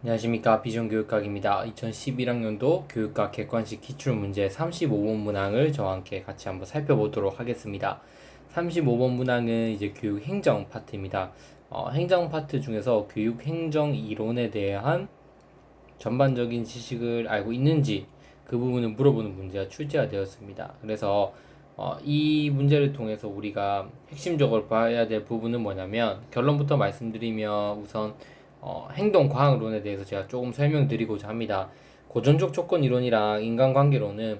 안녕하십니까. 비전교육학입니다. 2011학년도 교육학 객관식 기출문제 35번 문항을 저와 함께 같이 한번 살펴보도록 하겠습니다. 35번 문항은 이제 교육행정 파트입니다. 행정 파트 중에서 교육행정 이론에 대한 전반적인 지식을 알고 있는지 그 부분을 물어보는 문제가 출제가 되었습니다. 그래서 이 문제를 통해서 우리가 핵심적으로 봐야 될 부분은 뭐냐면, 결론부터 말씀드리면 우선 행동과학론에 대해서 제가 조금 설명드리고자 합니다. 고전적 조건 이론이랑 인간관계론은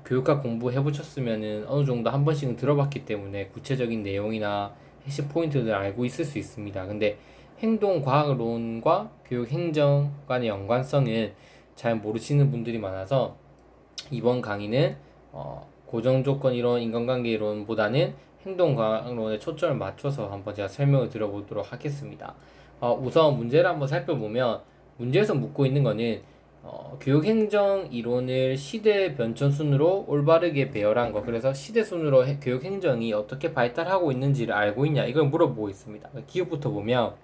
교육학 공부해보셨으면은 어느 정도 한 번씩은 들어봤기 때문에 구체적인 내용이나 핵심 포인트를 알고 있을 수 있습니다. 근데 행동과학론과 교육행정 간의 연관성은 잘 모르시는 분들이 많아서 이번 강의는 고정조건 이론, 인간관계 이론보다는 행동과학론에 초점을 맞춰서 한번 제가 설명을 드려보도록 하겠습니다. 우선 문제를 한번 살펴보면, 문제에서 묻고 있는 거는 교육행정 이론을 시대 변천순으로 올바르게 배열한 거, 그래서 시대순으로 교육행정이 어떻게 발달하고 있는지를 알고 있냐, 이걸 물어보고 있습니다. 기억부터 보면,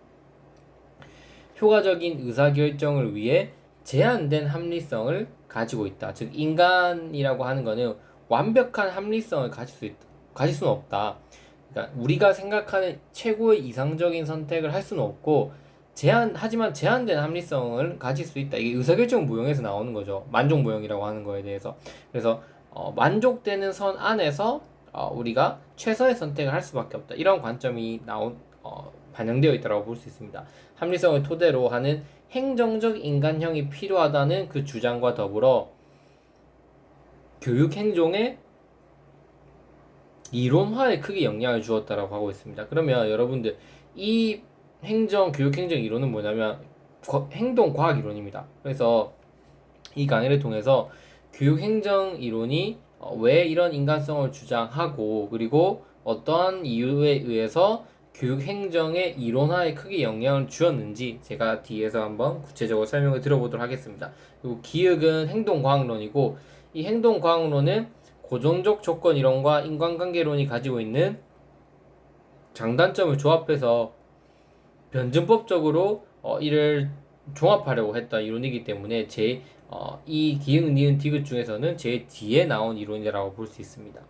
효과적인 의사결정을 위해 제한된 합리성을 가지고 있다. 즉, 인간이라고 하는 거는 완벽한 합리성을 가질 수는 없다. 그러니까 우리가 생각하는 최고의 이상적인 선택을 할 수는 없고, 하지만 제한된 합리성을 가질 수 있다. 이게 의사결정 모형에서 나오는 거죠. 만족 모형이라고 하는 거에 대해서. 그래서 만족되는 선 안에서 우리가 최선의 선택을 할 수밖에 없다. 이런 관점이 반영되어 있다고 볼 수 있습니다. 합리성을 토대로 하는 행정적 인간형이 필요하다는 그 주장과 더불어 교육행정의 이론화에 크게 영향을 주었다라고 하고 있습니다. 그러면 여러분들, 이 교육행정 이론은 뭐냐면 행동과학 이론입니다. 그래서 이 강의를 통해서 교육행정 이론이 왜 이런 인간성을 주장하고, 그리고 어떠한 이유에 의해서 교육행정의 이론화에 크게 영향을 주었는지 제가 뒤에서 한번 구체적으로 설명을 드려보도록 하겠습니다. 그리고 기획은 행동과학론이고, 이 행동과학론은 고정적 조건 이론과 인간관계론이 가지고 있는 장단점을 조합해서 변증법적으로 이를 종합하려고 했던 이론이기 때문에 이 기역, 니은, 디귿 중에서는 제일 뒤에 나온 이론이라고 볼 수 있습니다.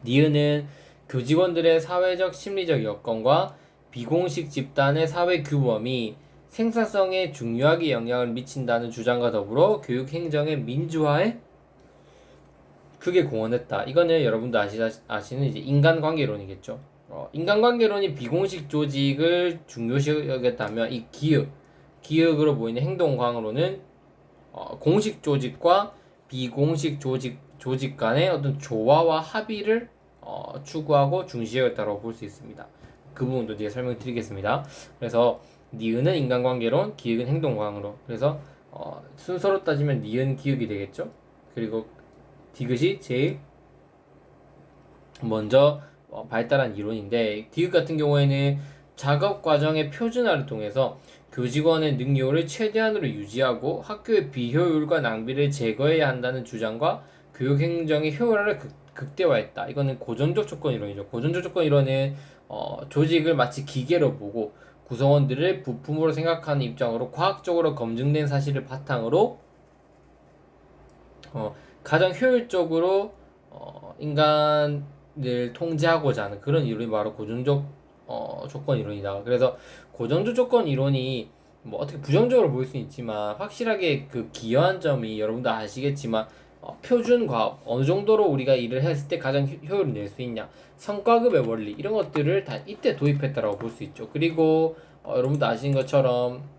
니은은 교직원들의 사회적 심리적 여건과 비공식 집단의 사회 규범이 생산성에 중요하게 영향을 미친다는 주장과 더불어 교육행정의 민주화에 크게 공헌했다. 이거는 여러분도 아시는 이제 인간관계론이겠죠. 인간관계론이 비공식 조직을 중요시 여겼다면, 이 기역으로 보이는 행동과학론은 공식 조직과 비공식 조직 간의 어떤 조화와 합의를 추구하고 중시하였다고 볼 수 있습니다. 그 부분도 뒤에 설명드리겠습니다. 그래서 니은은 인간관계론, 기역은 행동과학론. 그래서 순서로 따지면 니은 기역이 되겠죠. 그리고 디귿이 제일 먼저 발달한 이론인데, 디귿 같은 경우에는 작업 과정의 표준화를 통해서 교직원의 능률을 최대한으로 유지하고 학교의 비효율과 낭비를 제거해야 한다는 주장과 교육행정의 효율화를 극대화했다. 이거는 고전적 조건 이론이죠. 고전적 조건 이론은 조직을 마치 기계로 보고 구성원들을 부품으로 생각하는 입장으로 과학적으로 검증된 사실을 바탕으로 가장 효율적으로 인간을 통제하고자 하는 그런 이론이 바로 고전적 조건 이론이다. 그래서 고전적 조건 이론이 뭐 어떻게 부정적으로 보일 수 있지만, 확실하게 그 기여한 점이 여러분도 아시겠지만, 표준 과업, 어느 정도로 우리가 일을 했을 때 가장 효율을 낼 수 있냐, 성과급의 원리, 이런 것들을 다 이때 도입했다라고 볼 수 있죠. 그리고 여러분도 아시는 것처럼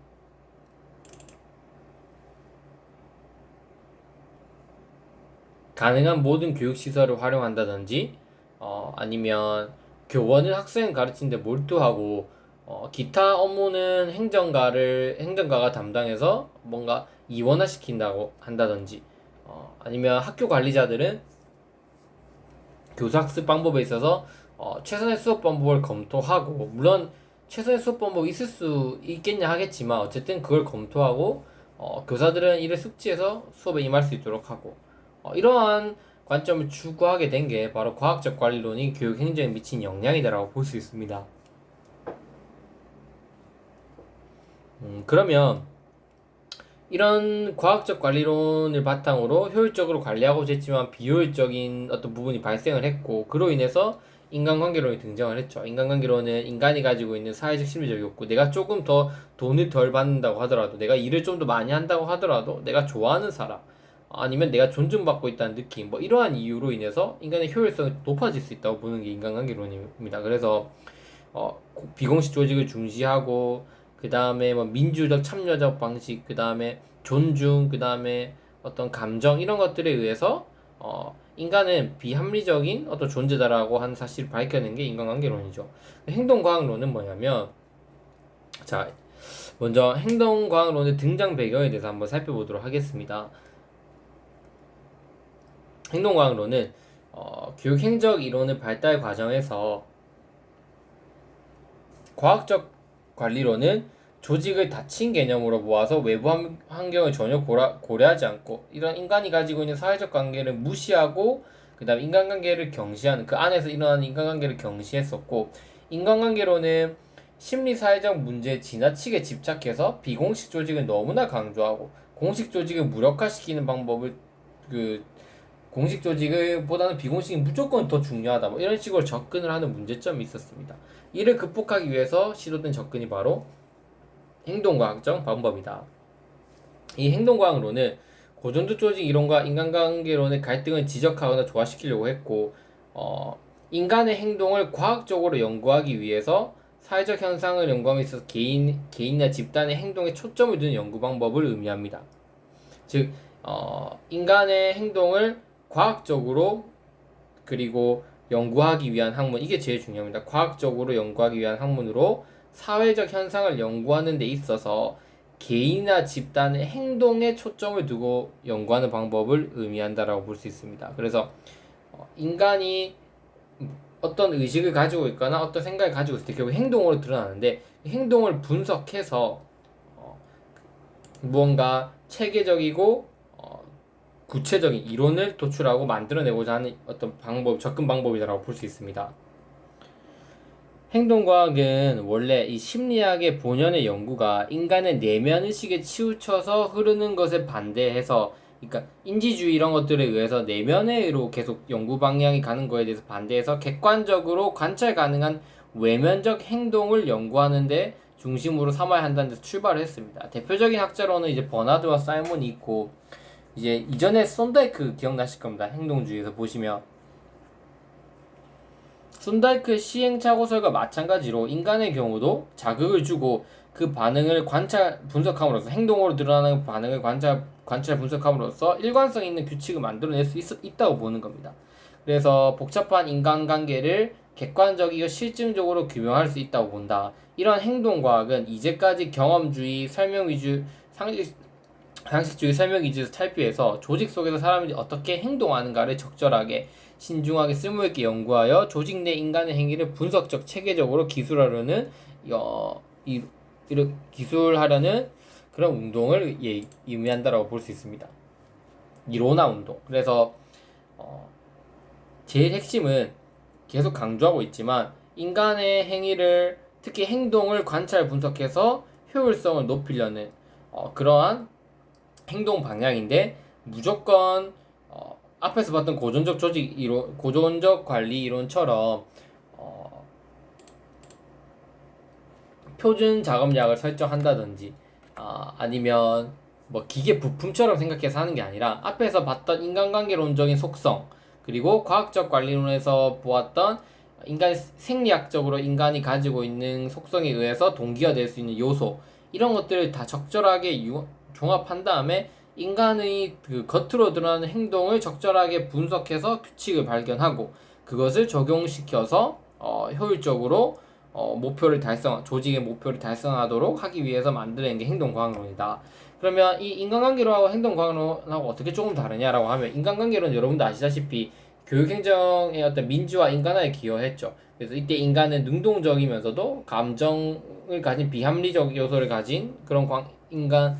가능한 모든 교육시설을 활용한다든지, 아니면 교원은 학생 가르치는데 몰두하고, 기타 업무는 행정가가 담당해서 뭔가 이원화시킨다고 한다든지, 아니면 학교 관리자들은 교사 학습 방법에 있어서 최선의 수업 방법을 검토하고, 물론 최선의 수업 방법이 있을 수 있겠냐 하겠지만, 어쨌든 그걸 검토하고 교사들은 이를 숙지해서 수업에 임할 수 있도록 하고, 이러한 관점을 추구하게 된 게 바로 과학적 관리론이 교육 행정에 미친 영향이다라고 볼 수 있습니다. 그러면 이런 과학적 관리론을 바탕으로 효율적으로 관리하고자 했지만 비효율적인 어떤 부분이 발생을 했고, 그로 인해서 인간관계론이 등장을 했죠. 인간관계론은 인간이 가지고 있는 사회적 심리적 욕구, 내가 조금 더 돈을 덜 받는다고 하더라도, 내가 일을 좀 더 많이 한다고 하더라도 내가 좋아하는 사람, 아니면 내가 존중받고 있다는 느낌, 뭐 이러한 이유로 인해서 인간의 효율성이 높아질 수 있다고 보는 게 인간관계론입니다. 그래서 비공식 조직을 중시하고, 그 다음에 뭐 민주적 참여적 방식, 그 다음에 존중, 그 다음에 어떤 감정, 이런 것들에 의해서 인간은 비합리적인 어떤 존재다라고 하는 사실을 밝혀낸 게 인간관계론이죠. 행동과학론은 뭐냐면, 자, 먼저 행동과학론의 등장 배경에 대해서 한번 살펴보도록 하겠습니다. 행동과학론은 교육행적 이론의 발달 과정에서 과학적 관리론은 조직을 닫힌 개념으로 모아서 외부 환경을 전혀 고려하지 않고, 이런 인간이 가지고 있는 사회적 관계를 무시하고, 그 다음 인간관계를 경시하는, 그 안에서 일어나는 인간관계를 경시했었고, 인간관계론은 심리사회적 문제에 지나치게 집착해서 비공식 조직을 너무나 강조하고, 공식 조직을 무력화시키는 방법을, 공식 조직을 보다는 비공식이 무조건 더 중요하다, 뭐 이런 식으로 접근을 하는 문제점이 있었습니다. 이를 극복하기 위해서 시도된 접근이 바로 행동과학적 방법이다. 이 행동과학론은 고전적 조직 이론과 인간관계론의 갈등을 지적하거나 조화시키려고 했고, 인간의 행동을 과학적으로 연구하기 위해서 사회적 현상을 연구함에 있어서 개인이나 집단의 행동에 초점을 두는 연구 방법을 의미합니다. 즉, 인간의 행동을 과학적으로 그리고 연구하기 위한 학문, 이게 제일 중요합니다. 과학적으로 연구하기 위한 학문으로 사회적 현상을 연구하는 데 있어서 개인이나 집단의 행동에 초점을 두고 연구하는 방법을 의미한다라고 볼 수 있습니다. 그래서 인간이 어떤 의식을 가지고 있거나 어떤 생각을 가지고 있을 때 결국 행동으로 드러나는데, 행동을 분석해서 무언가 체계적이고 구체적인 이론을 도출하고 만들어내고자 하는 어떤 방법, 접근 방법이라고 볼 수 있습니다. 행동과학은 원래 이 심리학의 본연의 연구가 인간의 내면 의식에 치우쳐서 흐르는 것에 반대해서, 그러니까 인지주의 이런 것들에 의해서 내면으로 계속 연구 방향이 가는 거에 대해서 반대해서 객관적으로 관찰 가능한 외면적 행동을 연구하는데 중심으로 삼아야 한다는 데서 출발을 했습니다. 대표적인 학자로는 이제 버나드와 사이먼이 있고, 이제 이전에 손다이크 기억나실 겁니다. 행동주의에서 보시면 손다이크의 시행착오설과 마찬가지로 인간의 경우도 자극을 주고 그 반응을 분석함으로써, 행동으로 드러나는 반응을 관찰 분석함으로써 일관성 있는 규칙을 만들어낼 수 있다고 보는 겁니다. 그래서 복잡한 인간관계를 객관적이고 실증적으로 규명할 수 있다고 본다. 이런 행동과학은 이제까지 경험주의, 상식주의 설명 위주에서 탈피해서 조직 속에서 사람이 어떻게 행동하는가를 적절하게 신중하게 쓸모있게 연구하여 조직 내 인간의 행위를 분석적 체계적으로 기술하려는 그런 운동을 의미한다라고 볼 수 있습니다. 이론화 운동. 그래서 제일 핵심은 계속 강조하고 있지만, 인간의 행위를, 특히 행동을 관찰 분석해서 효율성을 높이려는 그러한 행동 방향인데, 무조건 앞에서 봤던 고전적 조직 이론, 고전적 관리 이론처럼 표준 작업량을 설정한다든지, 아니면 뭐 기계 부품처럼 생각해서 하는 게 아니라, 앞에서 봤던 인간관계론적인 속성, 그리고 과학적 관리론에서 보았던 인간 생리학적으로 인간이 가지고 있는 속성에 의해서 동기화될 수 있는 요소, 이런 것들을 다 적절하게 종합한 다음에 인간의 그 겉으로 드러나는 행동을 적절하게 분석해서 규칙을 발견하고, 그것을 적용시켜서 효율적으로 조직의 목표를 달성하도록 하기 위해서 만드는 게 행동과학론이다. 그러면 이 인간관계론하고 행동과학론하고 어떻게 조금 다르냐라고 하면, 인간관계론 여러분도 아시다시피 교육행정의 어떤 민주화, 인간화에 기여했죠. 그래서 이때 인간은 능동적이면서도 감정을 가진 비합리적 요소를 가진 그런 인간의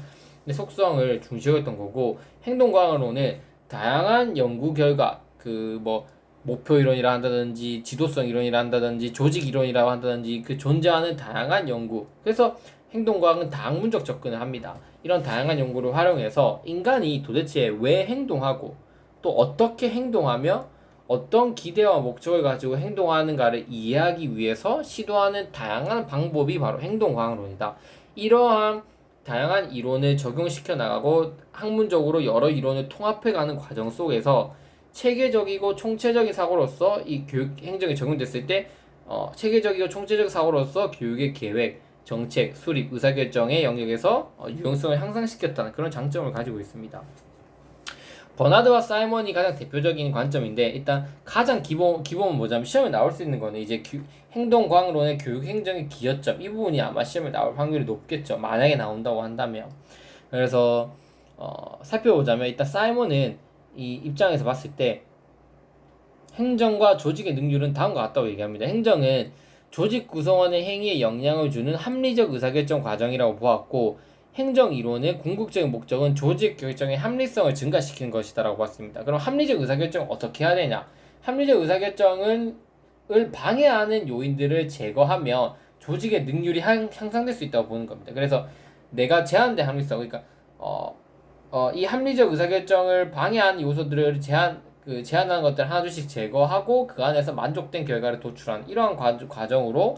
속성을 중시했던 거고, 행동과학론은 다양한 연구 결과, 목표 이론이라 한다든지 지도성 이론이라 한다든지 조직 이론이라고 한다든지 그 존재하는 다양한 연구, 그래서 행동과학은 다학문적 접근을 합니다. 이런 다양한 연구를 활용해서 인간이 도대체 왜 행동하고 또 어떻게 행동하며 어떤 기대와 목적을 가지고 행동하는가를 이해하기 위해서 시도하는 다양한 방법이 바로 행동과학론이다. 이러한 다양한 이론을 적용시켜 나가고 학문적으로 여러 이론을 통합해가는 과정 속에서 체계적이고 총체적인 사고로서 이 교육 행정이 적용됐을 때 체계적이고 총체적 사고로서 교육의 계획, 정책, 수립, 의사결정의 영역에서 유용성을 향상시켰다는 그런 장점을 가지고 있습니다. 버나드와 사이먼이 가장 대표적인 관점인데 일단 가장 기본은 뭐냐면 시험에 나올 수 있는 거는 이제 행동과학론의 교육행정의 기여점 이 부분이 아마 시험에 나올 확률이 높겠죠. 만약에 나온다고 한다면. 그래서 살펴보자면 일단 사이먼은 이 입장에서 봤을 때 행정과 조직의 능률은 다음과 같다고 얘기합니다. 행정은 조직 구성원의 행위에 영향을 주는 합리적 의사결정 과정이라고 보았고 행정 이론의 궁극적인 목적은 조직 결정의 합리성을 증가시키는 것이다라고 봤습니다. 그럼 합리적 의사결정을 어떻게 해야 되냐? 합리적 의사결정을 방해하는 요인들을 제거하면 조직의 능률이 향상될 수 있다고 보는 겁니다. 그래서 내가 제한된 합리성, 그러니까 이 합리적 의사결정을 방해하는 요소들을 제한하는 것들 하나둘씩 제거하고 그 안에서 만족된 결과를 도출하는 이러한 과정으로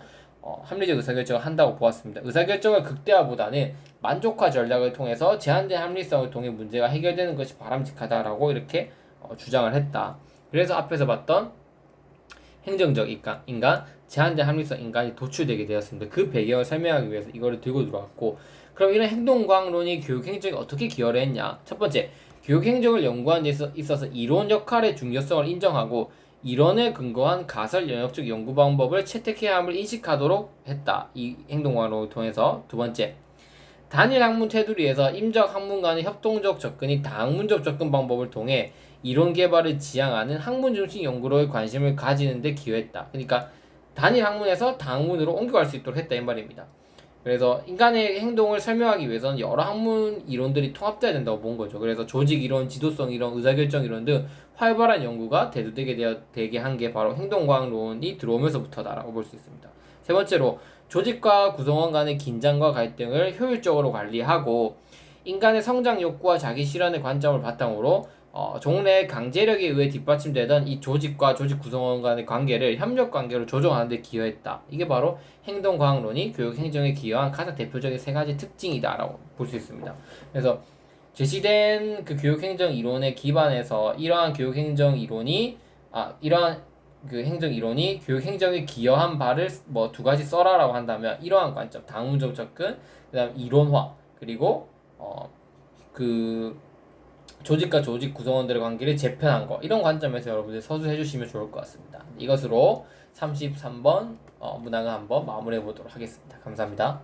합리적 의사결정을 한다고 보았습니다. 의사결정을 극대화보다는 만족화 전략을 통해서 제한된 합리성을 통해 문제가 해결되는 것이 바람직하다라고 이렇게 주장을 했다. 그래서 앞에서 봤던 행정적 인간, 제한된 합리성 인간이 도출되게 되었습니다. 그 배경을 설명하기 위해서 이거를 들고 들어왔고 그럼 이런 행동과학론이 교육행정에 어떻게 기여를 했냐? 첫 번째, 교육행정을 연구하는 데 있어서 이론 역할의 중요성을 인정하고 이론에 근거한 가설 영역적 연구 방법을 채택해야 함을 인식하도록 했다. 이 행동과학론을 통해서. 두 번째, 단일 학문 테두리에서 임적 학문 간의 협동적 접근이 다학문적 접근 방법을 통해 이론 개발을 지향하는 학문 중심 연구로의 관심을 가지는 데 기여했다. 그러니까 단일 학문에서 다학문으로 옮겨갈 수 있도록 했다 이 말입니다. 그래서 인간의 행동을 설명하기 위해서는 여러 학문 이론들이 통합돼야 된다고 본 거죠. 그래서 조직 이론, 지도성 이론, 의사결정 이론 등 활발한 연구가 되게 한 게 바로 행동과학론이 들어오면서부터다라고 볼 수 있습니다. 세 번째로 조직과 구성원 간의 긴장과 갈등을 효율적으로 관리하고 인간의 성장 욕구와 자기 실현의 관점을 바탕으로 종래의 강제력에 의해 뒷받침되던 이 조직과 조직 구성원 간의 관계를 협력 관계로 조정하는 데 기여했다. 이게 바로 행동과학론이 교육행정에 기여한 가장 대표적인 세 가지 특징이다라고 볼 수 있습니다. 그래서 제시된 그 교육행정 이론에 기반해서 이러한 교육행정 이론이 교육행정에 기여한 바를 뭐 두 가지 써라라고 한다면 이러한 관점, 다학문적 접근, 그다음 이론화, 그리고 조직과 조직 구성원들의 관계를 재편한 거 이런 관점에서 여러분들 서술해 주시면 좋을 것 같습니다. 이것으로 33번 문항을 한번 마무리해 보도록 하겠습니다. 감사합니다.